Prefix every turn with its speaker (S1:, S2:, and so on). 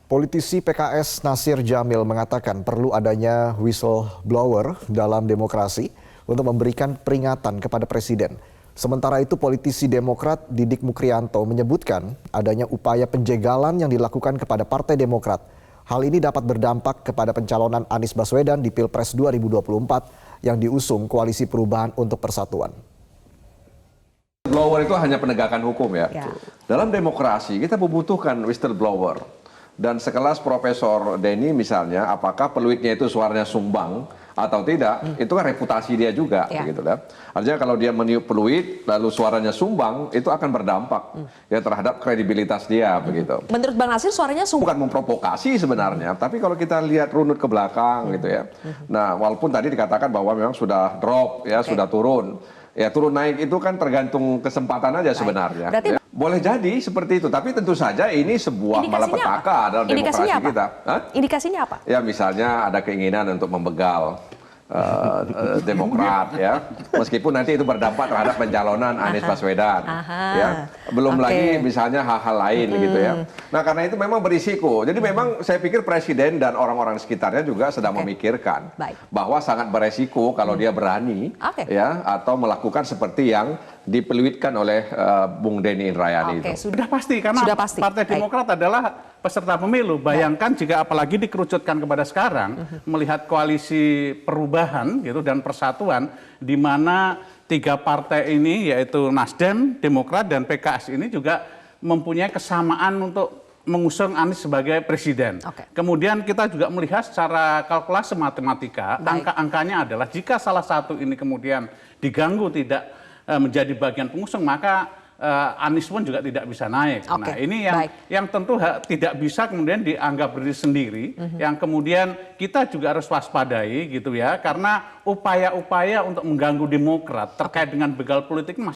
S1: Politisi PKS Nasir Jamil mengatakan perlu adanya whistleblower dalam demokrasi untuk memberikan peringatan kepada presiden. Sementara itu politisi Demokrat Didik Mukrianto menyebutkan adanya upaya penjegalan yang dilakukan kepada Partai Demokrat. Hal ini dapat berdampak kepada pencalonan Anies Baswedan di Pilpres 2024 yang diusung Koalisi Perubahan untuk Persatuan.
S2: Whistleblower itu hanya penegakan hukum ya. Dalam demokrasi kita membutuhkan whistleblower. Dan sekelas Profesor Denny misalnya, apakah peluitnya itu suaranya sumbang atau tidak, itu kan reputasi dia juga, begitu ya. Artinya kalau dia meniup peluit lalu suaranya sumbang, itu akan berdampak ya terhadap kredibilitas dia, begitu.
S3: Menurut Bang Nasir suaranya sumbang?
S2: Bukan memprovokasi sebenarnya, tapi kalau kita lihat runut ke belakang gitu ya. Nah, walaupun tadi dikatakan bahwa memang sudah drop ya, sudah turun. Ya turun naik itu kan tergantung kesempatan aja sebenarnya.
S3: Berarti
S2: boleh jadi seperti itu, tapi tentu saja ini sebuah malapetaka dalam demokrasi kita.
S3: Indikasinya apa?
S2: Ya misalnya ada keinginan untuk membegal Demokrat ya, meskipun nanti itu berdampak terhadap pencalonan Anies Baswedan, ya belum lagi misalnya hal-hal lain gitu ya. Nah karena itu memang berisiko. Jadi memang saya pikir presiden dan orang-orang sekitarnya juga sedang memikirkan bahwa sangat beresiko kalau dia berani ya atau melakukan seperti yang dipeluitkan oleh Bung Denny Indrayani itu.
S4: Sudah pasti karena Partai Demokrat adalah peserta pemilu. Bayangkan jika apalagi dikerucutkan kepada sekarang melihat koalisi perubahan gitu dan persatuan di mana tiga partai ini yaitu Nasdem, Demokrat dan PKS ini juga mempunyai kesamaan untuk mengusung Anies sebagai presiden. Kemudian kita juga melihat secara kalkulasi matematika, angka-angkanya adalah jika salah satu ini kemudian diganggu tidak menjadi bagian pengusung, maka Anies pun juga tidak bisa naik. Nah ini yang tentu tidak bisa kemudian dianggap berdiri sendiri, yang kemudian kita juga harus waspadai gitu ya, karena upaya-upaya untuk mengganggu Demokrat terkait dengan begal politik